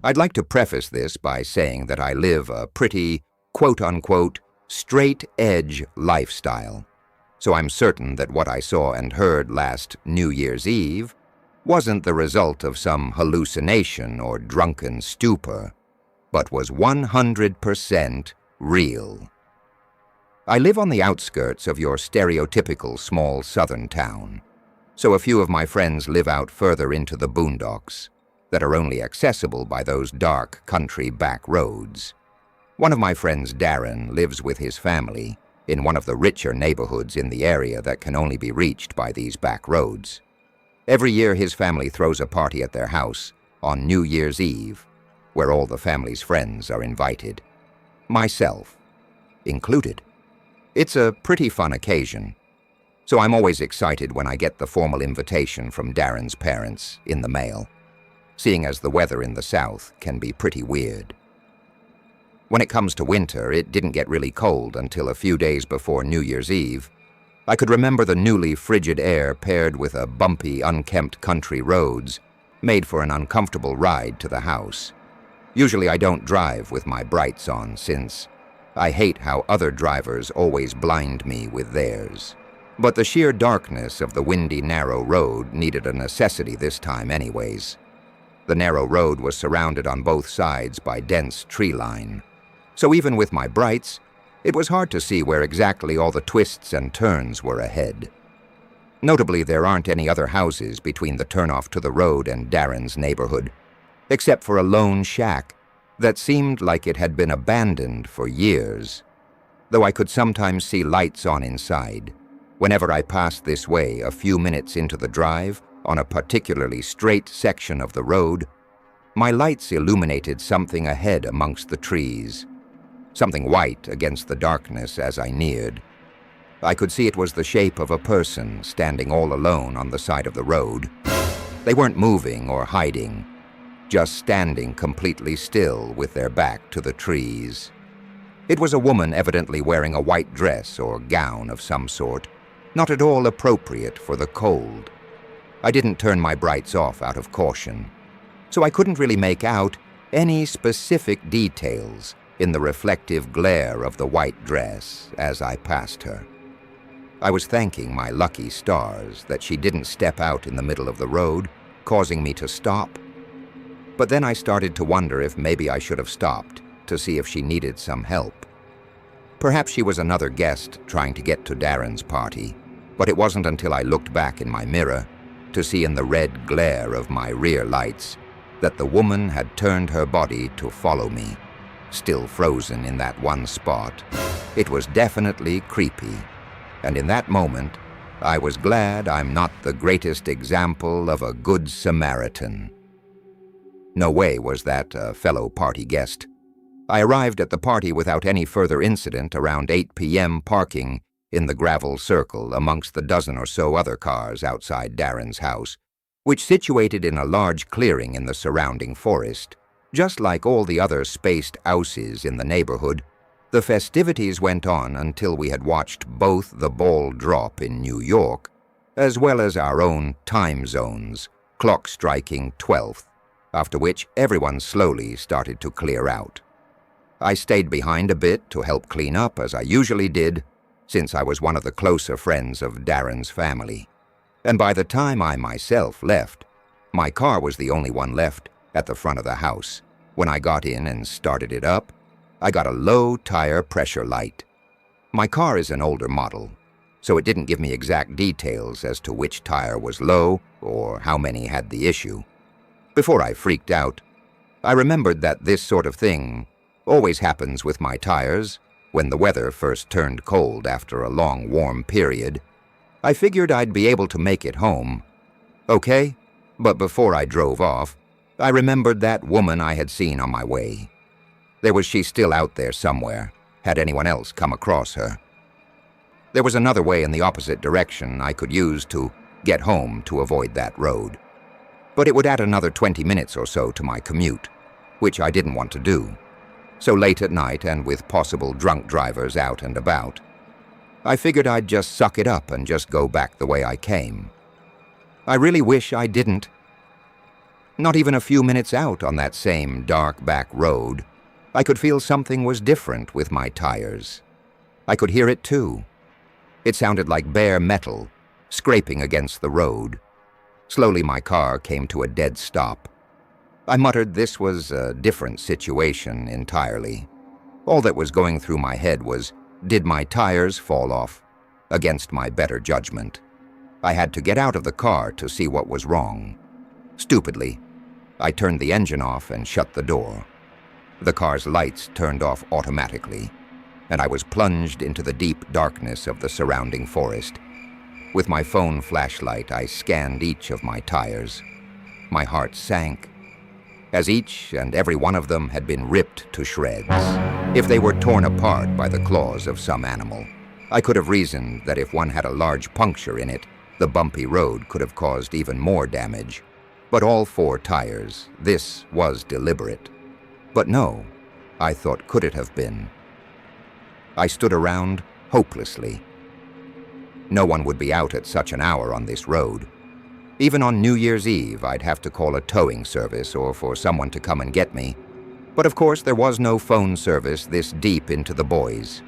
I'd like to preface this by saying that I live a pretty, quote-unquote, straight-edge lifestyle, so I'm certain that what I saw and heard last New Year's Eve wasn't the result of some hallucination or drunken stupor, but was 100% real. I live on the outskirts of your stereotypical small southern town, so a few of my friends live out further into the boondocks that are only accessible by those dark country back roads. One of my friends, Darren, lives with his family in one of the richer neighborhoods in the area that can only be reached by these back roads. Every year his family throws a party at their house on New Year's Eve, where all the family's friends are invited, myself included. It's a pretty fun occasion, so I'm always excited when I get the formal invitation from Darren's parents in the mail, seeing as the weather in the South can be pretty weird. When it comes to winter, it didn't get really cold until a few days before New Year's Eve. I could remember the newly frigid air paired with a bumpy, unkempt country roads made for an uncomfortable ride to the house. Usually I don't drive with my brights on, since I hate how other drivers always blind me with theirs. But the sheer darkness of the windy, narrow road needed a necessity this time anyways. The narrow road was surrounded on both sides by dense tree line, so even with my brights, it was hard to see where exactly all the twists and turns were ahead. Notably, there aren't any other houses between the turnoff to the road and Darren's neighborhood, except for a lone shack that seemed like it had been abandoned for years, though I could sometimes see lights on inside. Whenever I passed this way a few minutes into the drive, on a particularly straight section of the road, my lights illuminated something ahead amongst the trees, something white against the darkness as I neared. I could see it was the shape of a person standing all alone on the side of the road. They weren't moving or hiding, just standing completely still with their back to the trees. It was a woman evidently wearing a white dress or gown of some sort, not at all appropriate for the cold. I didn't turn my brights off out of caution, so I couldn't really make out any specific details in the reflective glare of the white dress as I passed her. I was thanking my lucky stars that she didn't step out in the middle of the road, causing me to stop. But then I started to wonder if maybe I should have stopped to see if she needed some help. Perhaps she was another guest trying to get to Darren's party, but it wasn't until I looked back in my mirror to see in the red glare of my rear lights that the woman had turned her body to follow me, still frozen in that one spot. It was definitely creepy, and in that moment, I was glad I'm not the greatest example of a good Samaritan. No way was that a fellow party guest. I arrived at the party without any further incident around 8 p.m. parking in the gravel circle amongst the dozen or so other cars outside Darren's house, which situated in a large clearing in the surrounding forest. Just like all the other spaced houses in the neighborhood, the festivities went on until we had watched both the ball drop in New York, as well as our own time zones, clock striking 12th, after which everyone slowly started to clear out. I stayed behind a bit to help clean up, as I usually did, since I was one of the closer friends of Darren's family. And by the time I myself left, my car was the only one left at the front of the house. When I got in and started it up, I got a low tire pressure light. My car is an older model, so it didn't give me exact details as to which tire was low or how many had the issue. Before I freaked out, I remembered that this sort of thing always happens with my tires when the weather first turned cold after a long warm period. I figured I'd be able to make it home. Okay, but before I drove off, I remembered that woman I had seen on my way. Was she still out there somewhere? Had anyone else come across her? There was another way in the opposite direction I could use to get home to avoid that road, but it would add another 20 minutes or so to my commute, which I didn't want to do. So late at night and with possible drunk drivers out and about, I figured I'd just suck it up and just go back the way I came. I really wish I didn't. Not even a few minutes out on that same dark back road, I could feel something was different with my tires. I could hear it too. It sounded like bare metal, scraping against the road. Slowly my car came to a dead stop. I muttered this was a different situation entirely. All that was going through my head was, did my tires fall off? Against my better judgment. I had to get out of the car to see what was wrong. Stupidly, I turned the engine off and shut the door. The car's lights turned off automatically, and I was plunged into the deep darkness of the surrounding forest. With my phone flashlight, I scanned each of my tires. My heart sank, as each and every one of them had been ripped to shreds. If they were torn apart by the claws of some animal, I could have reasoned that if one had a large puncture in it, the bumpy road could have caused even more damage. But all 4 tires, this was deliberate. But no, I thought, could it have been? I stood around hopelessly. No one would be out at such an hour on this road. Even on New Year's Eve, I'd have to call a towing service or for someone to come and get me. But of course, there was no phone service this deep into the boys.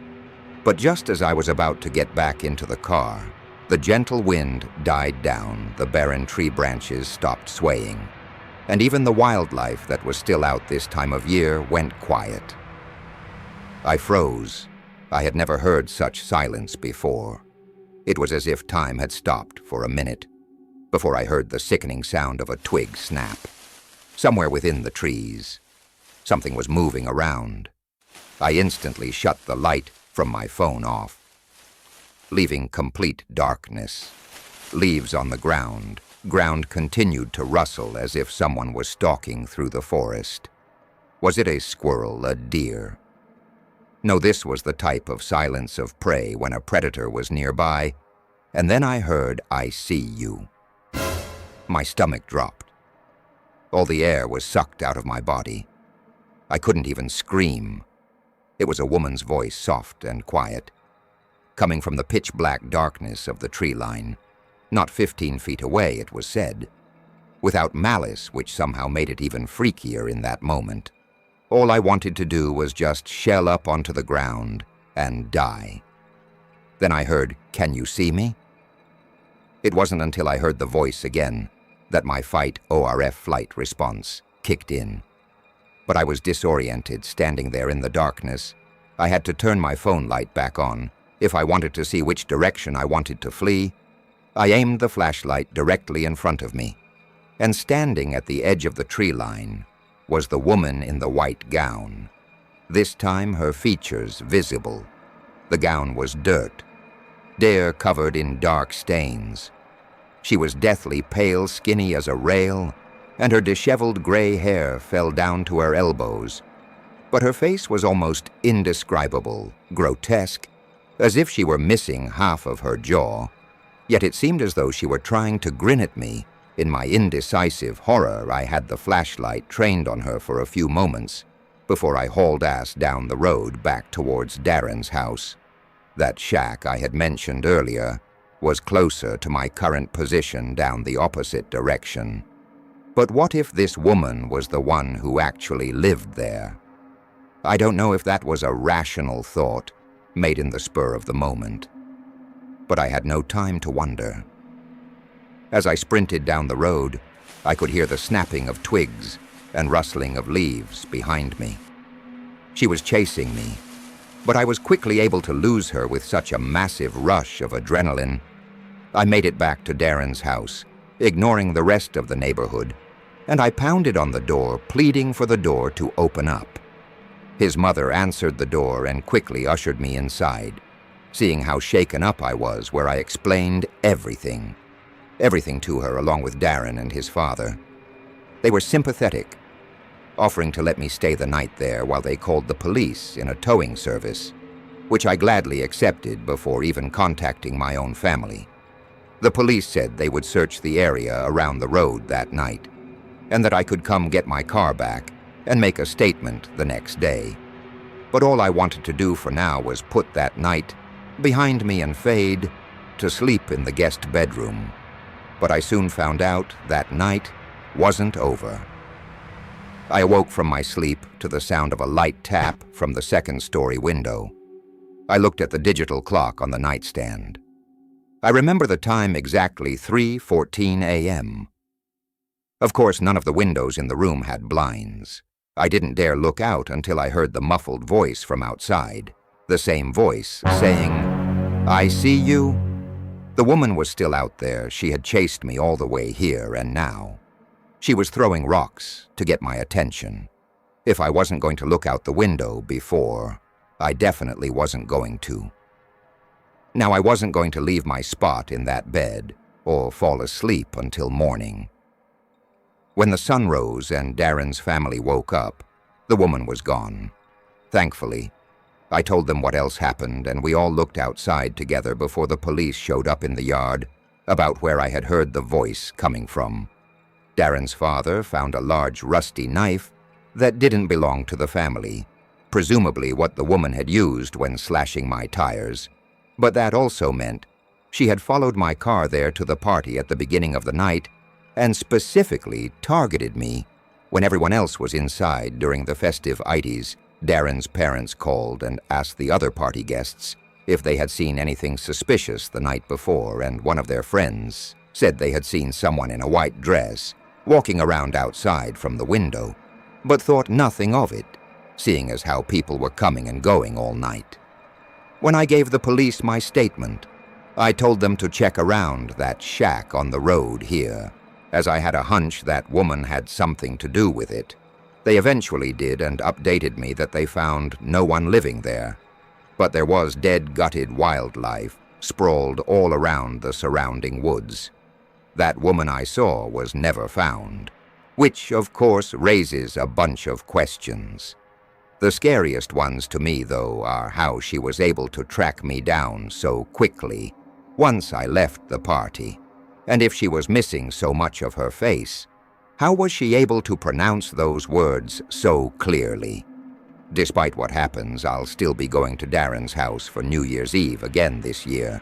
But just as I was about to get back into the car, the gentle wind died down, the barren tree branches stopped swaying, and even the wildlife that was still out this time of year went quiet. I froze. I had never heard such silence before. It was as if time had stopped for a minute, before I heard the sickening sound of a twig snap. Somewhere within the trees, something was moving around. I instantly shut the light from my phone off, leaving complete darkness. Leaves on the ground. Ground continued to rustle as if someone was stalking through the forest. Was it a squirrel, a deer? No, this was the type of silence of prey when a predator was nearby. And then I heard, "I see you." My stomach dropped. All the air was sucked out of my body. I couldn't even scream. It was a woman's voice, soft and quiet, coming from the pitch-black darkness of the tree line. Not 15 feet away, it was said, without malice, which somehow made it even freakier in that moment. All I wanted to do was just shell up onto the ground and die. Then I heard, "Can you see me?" It wasn't until I heard the voice again that my fight ORF flight response kicked in. But I was disoriented, standing there in the darkness. I had to turn my phone light back on if I wanted to see which direction I wanted to flee. I aimed the flashlight directly in front of me, and standing at the edge of the tree line was the woman in the white gown. This time her features visible. The gown was dirt covered in dark stains. She was deathly pale, skinny as a rail, and her disheveled gray hair fell down to her elbows. But her face was almost indescribable, grotesque, as if she were missing half of her jaw. Yet it seemed as though she were trying to grin at me. In my indecisive horror, I had the flashlight trained on her for a few moments before I hauled ass down the road back towards Darren's house. That shack I had mentioned earlier was closer to my current position down the opposite direction. But what if this woman was the one who actually lived there? I don't know if that was a rational thought made in the spur of the moment, but I had no time to wonder. As I sprinted down the road, I could hear the snapping of twigs and rustling of leaves behind me. She was chasing me, but I was quickly able to lose her with such a massive rush of adrenaline. I made it back to Darren's house, ignoring the rest of the neighborhood, and I pounded on the door, pleading for the door to open up. His mother answered the door and quickly ushered me inside, seeing how shaken up I was, where I explained everything to her along with Darren and his father. They were sympathetic, offering to let me stay the night there while they called the police in a towing service, which I gladly accepted before even contacting my own family. The police said they would search the area around the road that night, and that I could come get my car back and make a statement the next day. But all I wanted to do for now was put that night behind me and fade to sleep in the guest bedroom. But I soon found out that night wasn't over. I awoke from my sleep to the sound of a light tap from the second-story window. I looked at the digital clock on the nightstand. I remember the time exactly 3:14 a.m. Of course, none of the windows in the room had blinds. I didn't dare look out until I heard the muffled voice from outside, the same voice saying, "I see you." The woman was still out there. She had chased me all the way here, and now she was throwing rocks to get my attention. If I wasn't going to look out the window before, I definitely wasn't going to. Now, I wasn't going to leave my spot in that bed or fall asleep until morning. When the sun rose and Darren's family woke up, the woman was gone. Thankfully, I told them what else happened, and we all looked outside together before the police showed up in the yard about where I had heard the voice coming from. Darren's father found a large rusty knife that didn't belong to the family, presumably what the woman had used when slashing my tires, but that also meant she had followed my car there to the party at the beginning of the night and specifically targeted me when everyone else was inside during the festive ities. Darren's parents called and asked the other party guests if they had seen anything suspicious the night before, and one of their friends said they had seen someone in a white dress walking around outside from the window, but thought nothing of it, seeing as how people were coming and going all night. When I gave the police my statement, I told them to check around that shack on the road here, as I had a hunch that woman had something to do with it. They eventually did and updated me that they found no one living there, but there was dead, gutted wildlife sprawled all around the surrounding woods. That woman I saw was never found, which, of course, raises a bunch of questions. The scariest ones to me, though, are how she was able to track me down so quickly once I left the party, and if she was missing so much of her face, how was she able to pronounce those words so clearly? Despite what happens, I'll still be going to Darren's house for New Year's Eve again this year.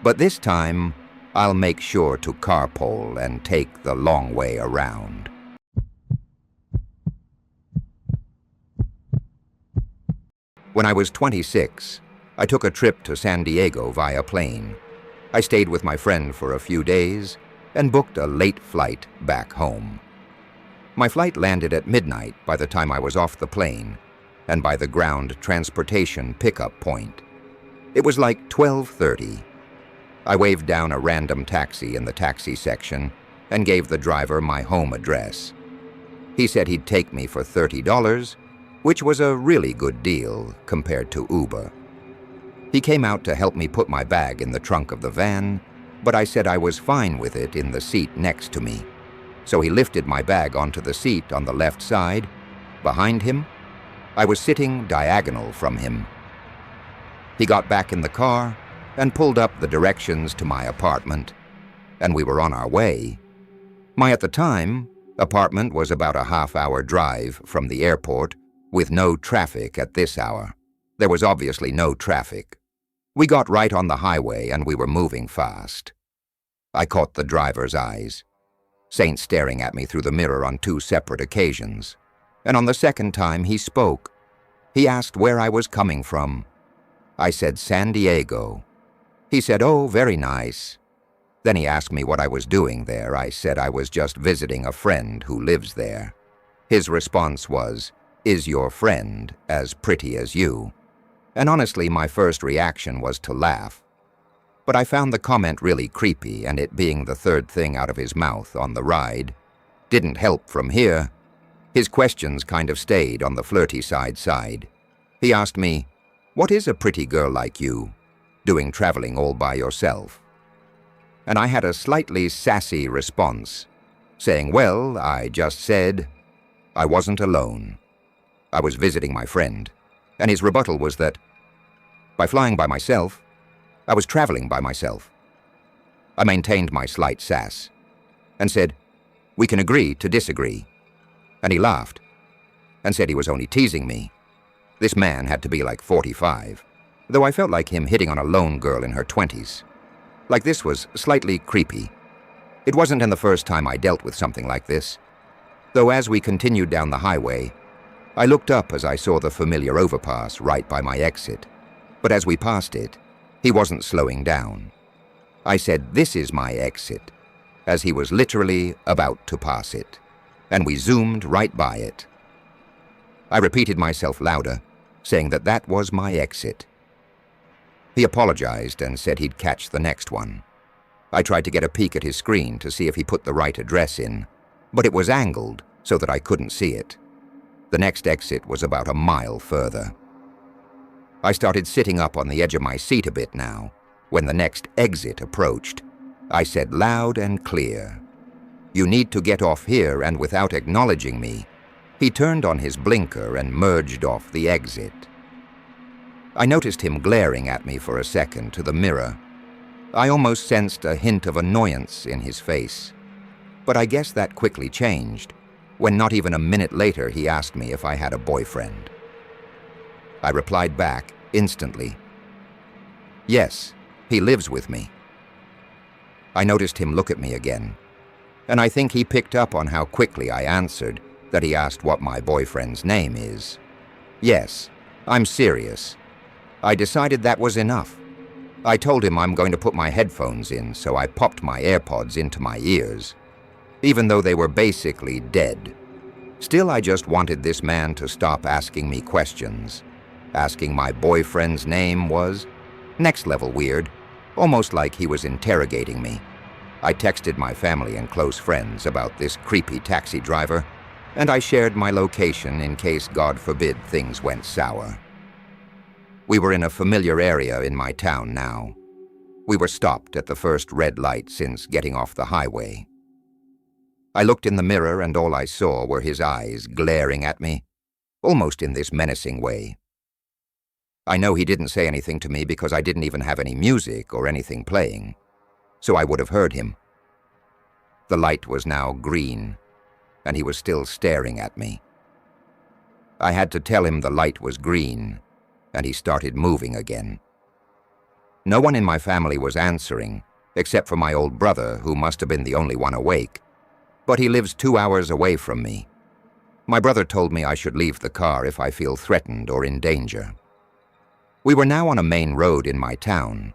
But this time, I'll make sure to carpool and take the long way around. When I was 26, I took a trip to San Diego via plane. I stayed with my friend for a few days and booked a late flight back home. My flight landed at midnight by the time I was off the plane and by the ground transportation pickup point. It was like 12:30. I waved down a random taxi in the taxi section and gave the driver my home address. He said he'd take me for $30, which was a really good deal compared to Uber. He came out to help me put my bag in the trunk of the van, but I said I was fine with it in the seat next to me. So he lifted my bag onto the seat on the left side. Behind him, I was sitting diagonal from him. He got back in the car and pulled up the directions to my apartment, and we were on our way. My, at the time, apartment was about a half-hour drive from the airport with no traffic at this hour. There was obviously no traffic. We got right on the highway and we were moving fast. I caught the driver's eyes, Saint staring at me through the mirror on 2 separate occasions, and on the second time he spoke. He asked where I was coming from. I said San Diego. He said, "Oh, very nice." Then he asked me what I was doing there. I said I was just visiting a friend who lives there. His response was, "Is your friend as pretty as you?" And honestly, my first reaction was to laugh. But I found the comment really creepy, and it being the third thing out of his mouth on the ride didn't help from here. His questions kind of stayed on the flirty side. He asked me, "What is a pretty girl like you doing traveling all by yourself?" And I had a slightly sassy response, saying, "Well, I just said I wasn't alone. I was visiting my friend." And his rebuttal was that by flying by myself, I was traveling by myself. I maintained my slight sass and said, "We can agree to disagree." And he laughed and said he was only teasing me. This man had to be like 45, though I felt like him hitting on a lone girl in her 20s. Like, this was slightly creepy. It wasn't in the first time I dealt with something like this. Though as we continued down the highway, I looked up as I saw the familiar overpass right by my exit. But as we passed it, he wasn't slowing down. I said, "This is my exit," as he was literally about to pass it, and we zoomed right by it. I repeated myself louder, saying that that was my exit. He apologized and said he'd catch the next one. I tried to get a peek at his screen to see if he put the right address in, but it was angled so that I couldn't see it. The next exit was about a mile further. I started sitting up on the edge of my seat a bit now. When the next exit approached, I said loud and clear, "You need to get off here," and without acknowledging me, he turned on his blinker and merged off the exit. I noticed him glaring at me for a second to the mirror. I almost sensed a hint of annoyance in his face. But I guess that quickly changed, when not even a minute later he asked me if I had a boyfriend. I replied back instantly, "Yes, he lives with me." I noticed him look at me again, and I think he picked up on how quickly I answered that he asked what my boyfriend's name is. Yes, I'm serious. I decided that was enough. I told him I'm going to put my headphones in, so I popped my AirPods into my ears, even though they were basically dead. Still, I just wanted this man to stop asking me questions. Asking my boyfriend's name was next level weird, almost like he was interrogating me. I texted my family and close friends about this creepy taxi driver, and I shared my location in case, God forbid, things went sour. We were in a familiar area in my town now. We were stopped at the first red light since getting off the highway. I looked in the mirror and all I saw were his eyes glaring at me, almost in this menacing way. I know he didn't say anything to me because I didn't even have any music or anything playing, so I would have heard him. The light was now green, and he was still staring at me. I had to tell him the light was green, and he started moving again. No one in my family was answering, except for my old brother, who must have been the only one awake, but he lives 2 hours away from me. My brother told me I should leave the car if I feel threatened or in danger. We were now on a main road in my town,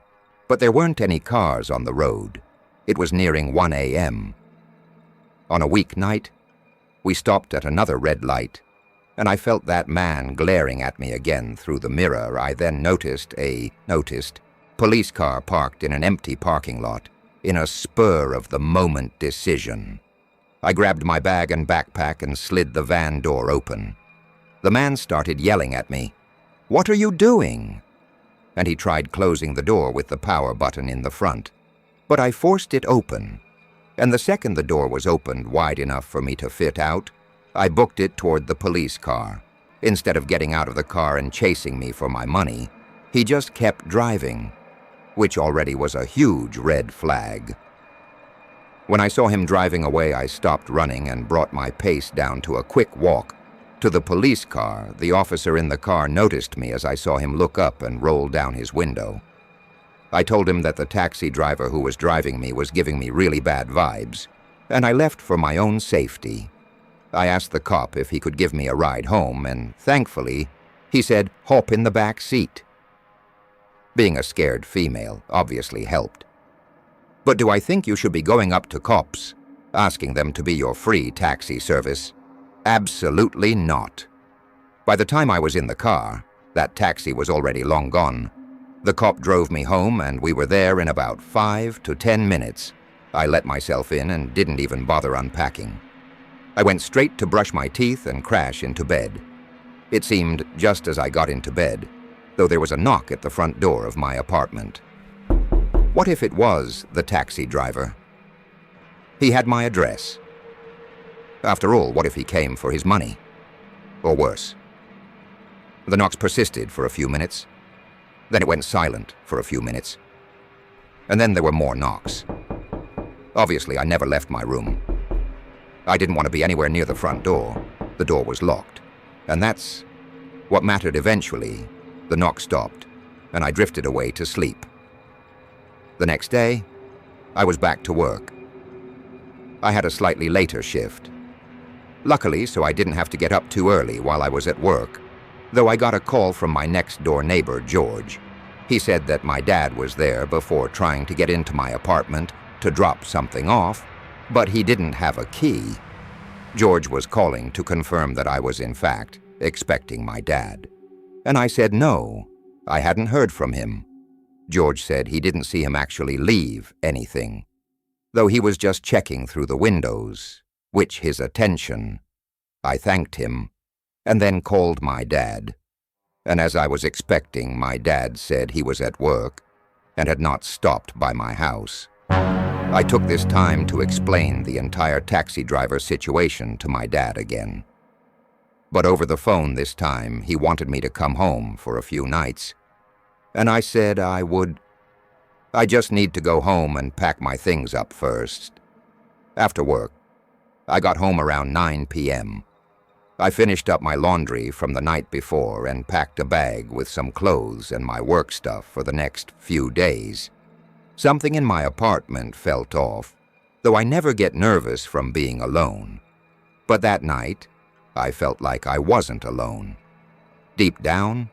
but there weren't any cars on the road. It was nearing 1 a.m. On a weeknight, we stopped at another red light, and I felt that man glaring at me again through the mirror. I then noticed a police car parked in an empty parking lot, in a spur-of-the-moment decision. I grabbed my bag and backpack and slid the van door open. The man started yelling at me, "What are you doing?" And he tried closing the door with the power button in the front. But I forced it open, and the second the door was opened wide enough for me to fit out, I booked it toward the police car. Instead of getting out of the car and chasing me for my money, he just kept driving, which already was a huge red flag. When I saw him driving away, I stopped running and brought my pace down to a quick walk. To the police car, the officer in the car noticed me as I saw him look up and roll down his window. I told him that the taxi driver who was driving me was giving me really bad vibes, and I left for my own safety. I asked the cop if he could give me a ride home, and thankfully, he said, "Hop in the back seat." Being a scared female obviously helped. But do I think you should be going up to cops, asking them to be your free taxi service? Absolutely not. By the time I was in the car, that taxi was already long gone. The cop drove me home, and we were there in about 5 to 10 minutes. I let myself in and didn't even bother unpacking. I went straight to brush my teeth and crash into bed. It seemed just as I got into bed, though there was a knock at the front door of my apartment. What if it was the taxi driver? He had my address. After all, what if he came for his money? Or worse. The knocks persisted for a few minutes. Then it went silent for a few minutes. And then there were more knocks. Obviously, I never left my room. I didn't want to be anywhere near the front door. The door was locked. And that's what mattered eventually. The knock stopped, and I drifted away to sleep. The next day, I was back to work. I had a slightly later shift. Luckily, so I didn't have to get up too early while I was at work, though I got a call from my next-door neighbor, George. He said that my dad was there before trying to get into my apartment to drop something off, but he didn't have a key. George was calling to confirm that I was, in fact, expecting my dad. And I said no, I hadn't heard from him. George said he didn't see him actually leave anything, though he was just checking through the windows, which his attention. I thanked him, and then called my dad. And as I was expecting, my dad said he was at work and had not stopped by my house. I took this time to explain the entire taxi driver situation to my dad again. But over the phone this time, he wanted me to come home for a few nights. And I said I would. I just need to go home and pack my things up first. After work, I got home around 9 p.m. I finished up my laundry from the night before and packed a bag with some clothes and my work stuff for the next few days. Something in my apartment felt off, though I never get nervous from being alone. But that night, I felt like I wasn't alone. Deep down,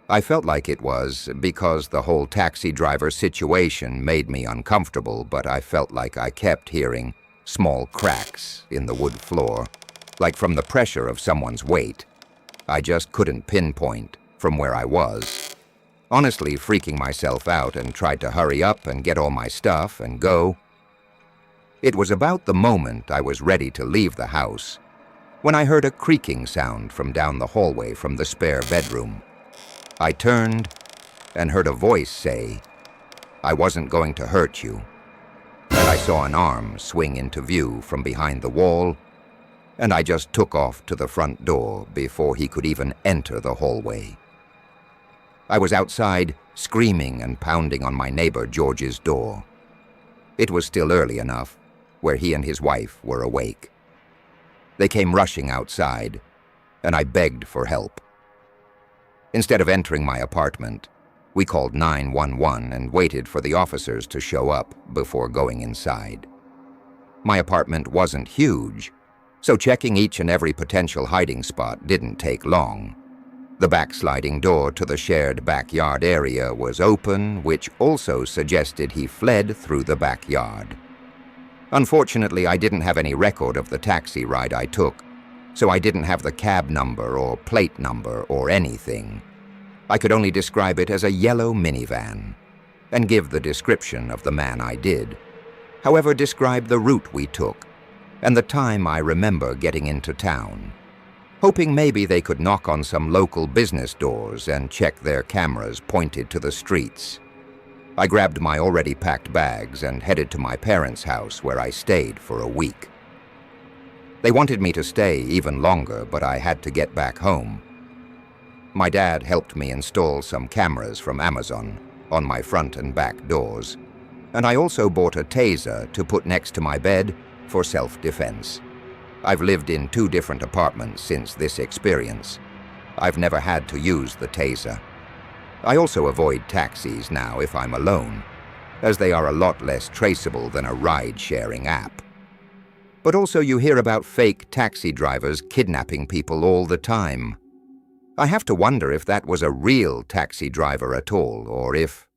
I felt like it was because the whole taxi driver situation made me uncomfortable, but I felt like I kept hearing small cracks in the wood floor, like from the pressure of someone's weight. I just couldn't pinpoint from where I was. Honestly, freaking myself out and tried to hurry up and get all my stuff and go. It was about the moment I was ready to leave the house when I heard a creaking sound from down the hallway from the spare bedroom. I turned and heard a voice say, "I wasn't going to hurt you." And I saw an arm swing into view from behind the wall, and I just took off to the front door before he could even enter the hallway. I was outside, screaming and pounding on my neighbor George's door. It was still early enough, where he and his wife were awake. They came rushing outside, and I begged for help. Instead of entering my apartment, we called 911 and waited for the officers to show up before going inside. My apartment wasn't huge, so checking each and every potential hiding spot didn't take long. The backsliding door to the shared backyard area was open, which also suggested he fled through the backyard. Unfortunately, I didn't have any record of the taxi ride I took, so I didn't have the cab number or plate number or anything. I could only describe it as a yellow minivan, and give the description of the man I did. However, describe the route we took, and the time I remember getting into town, hoping maybe they could knock on some local business doors and check their cameras pointed to the streets. I grabbed my already packed bags and headed to my parents' house where I stayed for a week. They wanted me to stay even longer, but I had to get back home. My dad helped me install some cameras from Amazon on my front and back doors, and I also bought a taser to put next to my bed for self-defense. I've lived in 2 different apartments since this experience. I've never had to use the taser. I also avoid taxis now if I'm alone, as they are a lot less traceable than a ride-sharing app. But also you hear about fake taxi drivers kidnapping people all the time. I have to wonder if that was a real taxi driver at all, or if